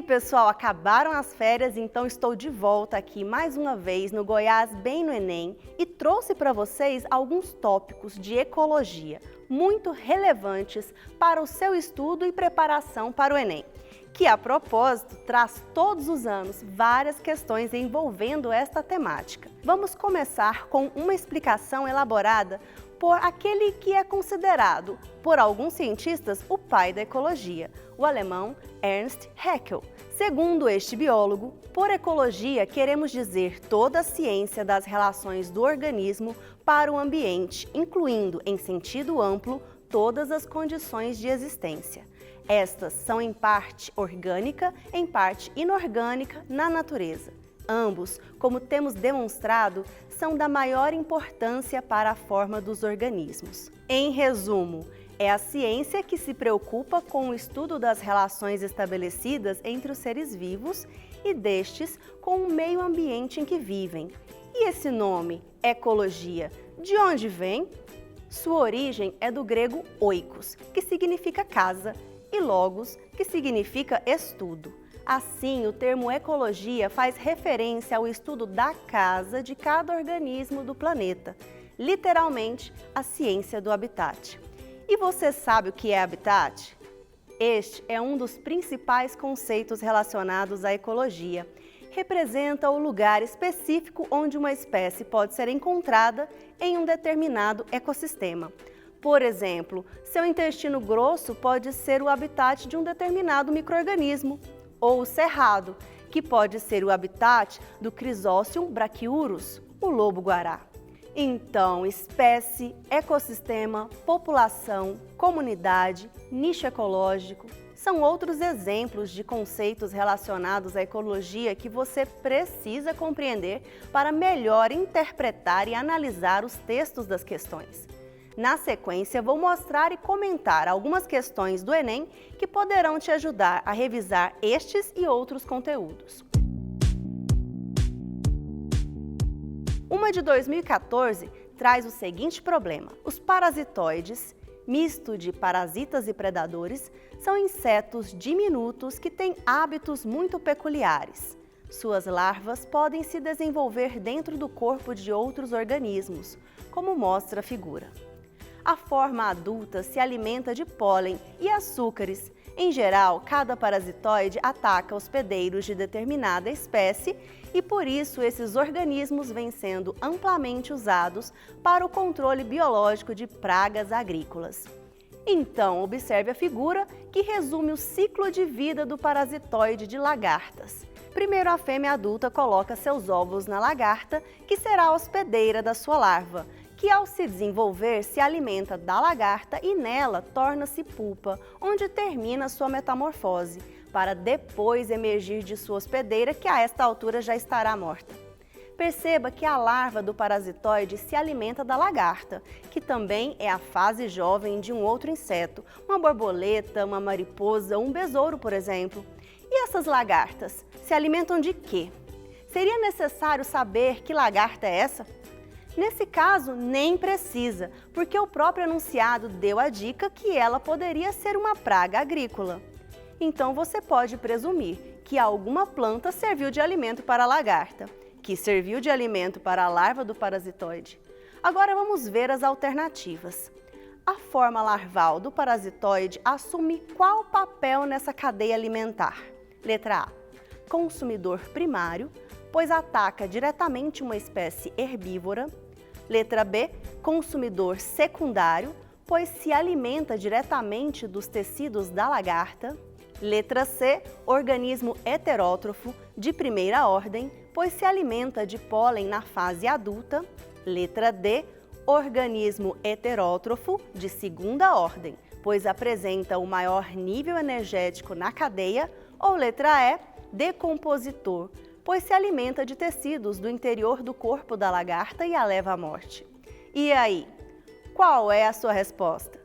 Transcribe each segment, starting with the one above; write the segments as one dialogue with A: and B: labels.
A: pessoal, acabaram as férias, então estou de volta aqui mais uma vez no Goiás Bem no Enem e trouxe para vocês alguns tópicos de ecologia muito relevantes para o seu estudo e preparação para o Enem, que a propósito traz todos os anos várias questões envolvendo esta temática. Vamos começar com uma explicação elaborada por aquele que é considerado, por alguns cientistas, o pai da ecologia, o alemão Ernst Haeckel. Segundo este biólogo, por ecologia queremos dizer toda a ciência das relações do organismo para o ambiente, incluindo, em sentido amplo, todas as condições de existência. Estas são em parte orgânica, em parte inorgânica na natureza. Ambos, como temos demonstrado, são da maior importância para a forma dos organismos. Em resumo, é a ciência que se preocupa com o estudo das relações estabelecidas entre os seres vivos e destes com o meio ambiente em que vivem. E esse nome, ecologia, de onde vem? Sua origem é do grego oikos, que significa casa, e logos, que significa estudo. Assim, o termo ecologia faz referência ao estudo da casa de cada organismo do planeta, literalmente a ciência do habitat. E você sabe o que é habitat? Este é um dos principais conceitos relacionados à ecologia. Representa o lugar específico onde uma espécie pode ser encontrada em um determinado ecossistema. Por exemplo, seu intestino grosso pode ser o habitat de um determinado micro-organismo, ou o cerrado, que pode ser o habitat do Chrysocium brachyurus, o lobo-guará. Então, espécie, ecossistema, população, comunidade, nicho ecológico, são outros exemplos de conceitos relacionados à ecologia que você precisa compreender para melhor interpretar e analisar os textos das questões. Na sequência, vou mostrar e comentar algumas questões do Enem que poderão te ajudar a revisar estes e outros conteúdos. Uma de 2014 traz o seguinte problema: os parasitoides, misto de parasitas e predadores, são insetos diminutos que têm hábitos muito peculiares. Suas larvas podem se desenvolver dentro do corpo de outros organismos, como mostra a figura. A forma adulta se alimenta de pólen e açúcares. Em geral, cada parasitoide ataca hospedeiros de determinada espécie e, por isso, esses organismos vêm sendo amplamente usados para o controle biológico de pragas agrícolas. Então, observe a figura que resume o ciclo de vida do parasitoide de lagartas. Primeiro, a fêmea adulta coloca seus ovos na lagarta, que será a hospedeira da sua larva, que ao se desenvolver se alimenta da lagarta e nela torna-se pupa, onde termina sua metamorfose, para depois emergir de sua hospedeira, que a esta altura já estará morta. Perceba que a larva do parasitoide se alimenta da lagarta, que também é a fase jovem de um outro inseto, uma borboleta, uma mariposa, um besouro, por exemplo. E essas lagartas se alimentam de quê? Seria necessário saber que lagarta é essa? Nesse caso, nem precisa, porque o próprio enunciado deu a dica que ela poderia ser uma praga agrícola. Então você pode presumir que alguma planta serviu de alimento para a lagarta, que serviu de alimento para a larva do parasitoide. Agora vamos ver as alternativas. A forma larval do parasitoide assume qual papel nessa cadeia alimentar? Letra A: consumidor primário, pois ataca diretamente uma espécie herbívora. Letra B: consumidor secundário, pois se alimenta diretamente dos tecidos da lagarta. Letra C: organismo heterótrofo de primeira ordem, pois se alimenta de pólen na fase adulta. Letra D: organismo heterótrofo de segunda ordem, pois apresenta o maior nível energético na cadeia. Ou letra E: decompositor, pois se alimenta de tecidos do interior do corpo da lagarta e a leva à morte. E aí, qual é a sua resposta?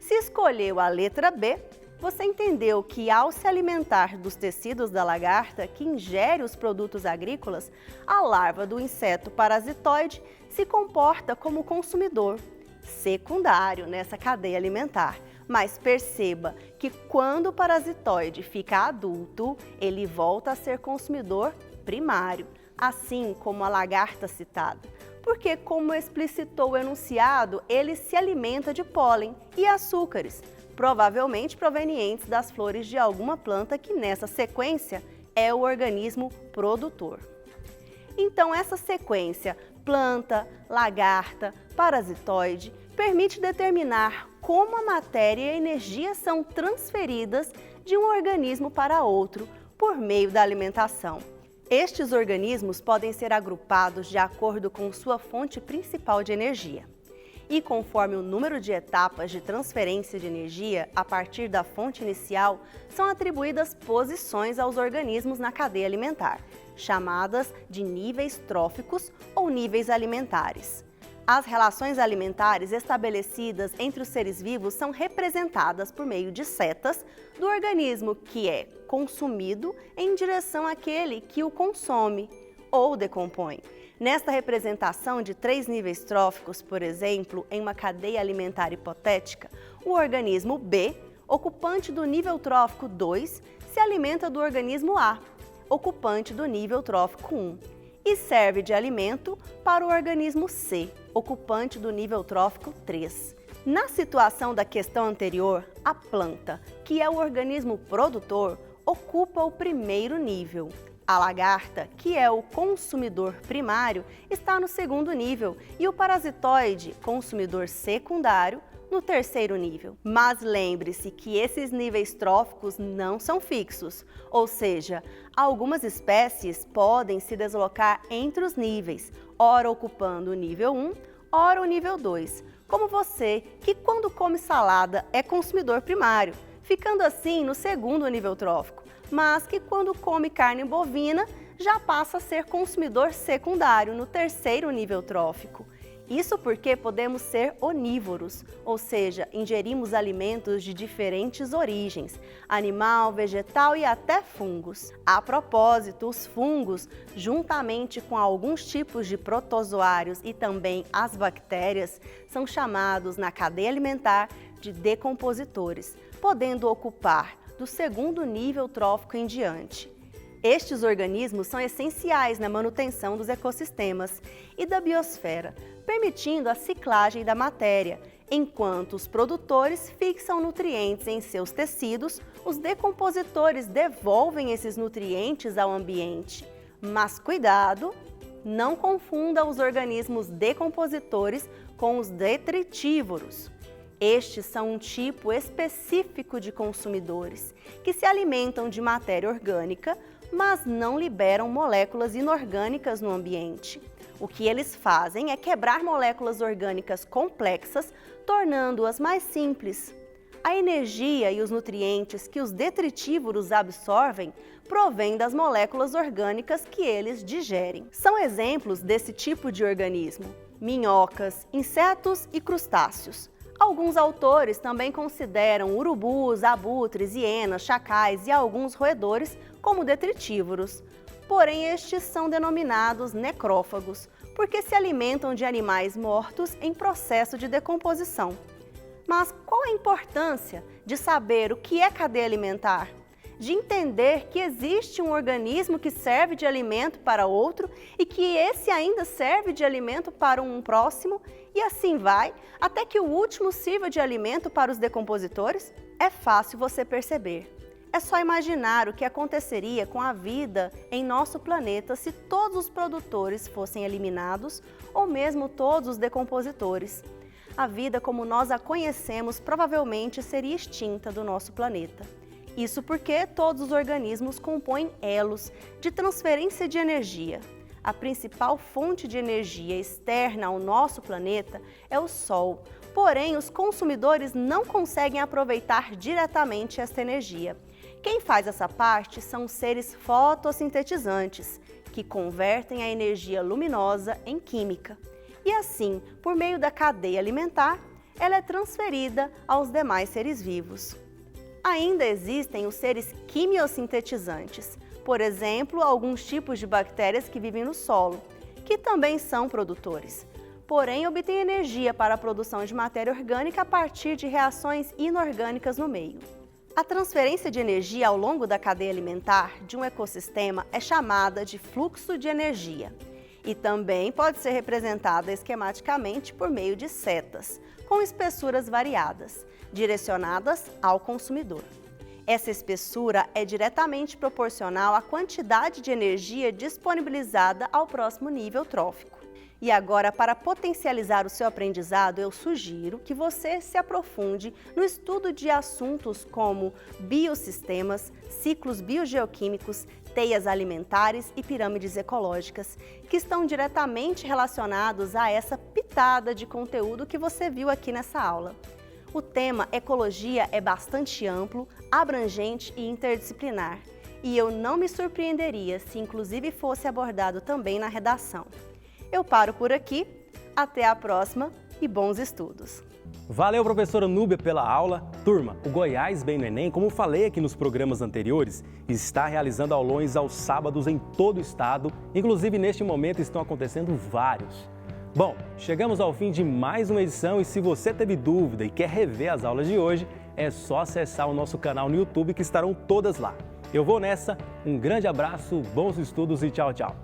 A: Se escolheu a letra B, você entendeu que ao se alimentar dos tecidos da lagarta que ingere os produtos agrícolas, a larva do inseto parasitoide se comporta como consumidor secundário nessa cadeia alimentar, Mas perceba que quando o parasitoide fica adulto, ele volta a ser consumidor primário, assim como a lagarta citada. Porque, como explicitou o enunciado, ele se alimenta de pólen e açúcares, provavelmente provenientes das flores de alguma planta que, nessa sequência, é o organismo produtor. Então, essa sequência planta, lagarta, parasitoide permite determinar como a matéria e a energia são transferidas de um organismo para outro por meio da alimentação. Estes organismos podem ser agrupados de acordo com sua fonte principal de energia. E conforme o número de etapas de transferência de energia a partir da fonte inicial, são atribuídas posições aos organismos na cadeia alimentar, chamadas de níveis tróficos ou níveis alimentares. As relações alimentares estabelecidas entre os seres vivos são representadas por meio de setas do organismo que é consumido em direção àquele que o consome ou decompõe. Nesta representação de 3 níveis tróficos, por exemplo, em uma cadeia alimentar hipotética, o organismo B, ocupante do nível trófico 2, se alimenta do organismo A, ocupante do nível trófico 1, e serve de alimento para o organismo C, ocupante do nível trófico 3. Na situação da questão anterior, a planta, que é o organismo produtor, ocupa o primeiro nível. A lagarta, que é o consumidor primário, está no segundo nível e o parasitoide, consumidor secundário, no terceiro nível. Mas lembre-se que esses níveis tróficos não são fixos, ou seja, algumas espécies podem se deslocar entre os níveis, ora ocupando o nível 1, ora o nível 2, como você, que quando come salada é consumidor primário, ficando assim no segundo nível trófico, mas que quando come carne bovina já passa a ser consumidor secundário no terceiro nível trófico. Isso porque podemos ser onívoros, ou seja, ingerimos alimentos de diferentes origens, animal, vegetal e até fungos. A propósito, os fungos, juntamente com alguns tipos de protozoários e também as bactérias, são chamados na cadeia alimentar de decompositores, podendo ocupar do segundo nível trófico em diante. Estes organismos são essenciais na manutenção dos ecossistemas e da biosfera, permitindo a ciclagem da matéria. Enquanto os produtores fixam nutrientes em seus tecidos, os decompositores devolvem esses nutrientes ao ambiente. Mas cuidado, não confunda os organismos decompositores com os detritívoros. Estes são um tipo específico de consumidores, que se alimentam de matéria orgânica, mas não liberam moléculas inorgânicas no ambiente. O que eles fazem é quebrar moléculas orgânicas complexas, tornando-as mais simples. A energia e os nutrientes que os detritívoros absorvem provêm das moléculas orgânicas que eles digerem. São exemplos desse tipo de organismo: minhocas, insetos e crustáceos. Alguns autores também consideram urubus, abutres, hienas, chacais e alguns roedores como detritívoros. Porém, estes são denominados necrófagos, porque se alimentam de animais mortos em processo de decomposição. Mas qual a importância de saber o que é cadeia alimentar? De entender que existe um organismo que serve de alimento para outro e que esse ainda serve de alimento para um próximo, e assim vai, até que o último sirva de alimento para os decompositores? É fácil você perceber. É só imaginar o que aconteceria com a vida em nosso planeta se todos os produtores fossem eliminados ou mesmo todos os decompositores. A vida como nós a conhecemos provavelmente seria extinta do nosso planeta. Isso porque todos os organismos compõem elos de transferência de energia. A principal fonte de energia externa ao nosso planeta é o Sol, porém os consumidores não conseguem aproveitar diretamente esta energia. Quem faz essa parte são os seres fotossintetizantes, que convertem a energia luminosa em química. E assim, por meio da cadeia alimentar, ela é transferida aos demais seres vivos. Ainda existem os seres quimiosintetizantes, por exemplo, alguns tipos de bactérias que vivem no solo, que também são produtores. porém obtêm energia para a produção de matéria orgânica a partir de reações inorgânicas no meio. A transferência de energia ao longo da cadeia alimentar de um ecossistema é chamada de fluxo de energia e também pode ser representada esquematicamente por meio de setas, com espessuras variadas, direcionadas ao consumidor. Essa espessura é diretamente proporcional à quantidade de energia disponibilizada ao próximo nível trófico. E agora, para potencializar o seu aprendizado, eu sugiro que você se aprofunde no estudo de assuntos como biossistemas, ciclos biogeoquímicos, teias alimentares e pirâmides ecológicas, que estão diretamente relacionados a essa pitada de conteúdo que você viu aqui nessa aula. O tema ecologia é bastante amplo, abrangente e interdisciplinar, e eu não me surpreenderia se inclusive fosse abordado também na redação. Eu paro por aqui, até a próxima e bons estudos!
B: Valeu, professora Núbia, pela aula. Turma, o Goiás Bem no Enem, como falei aqui nos programas anteriores, está realizando aulões aos sábados em todo o estado, inclusive neste momento estão acontecendo vários. Bom, chegamos ao fim de mais uma edição e se você teve dúvida e quer rever as aulas de hoje, é só acessar o nosso canal no YouTube que estarão todas lá. Eu vou nessa, um grande abraço, bons estudos e tchau, tchau!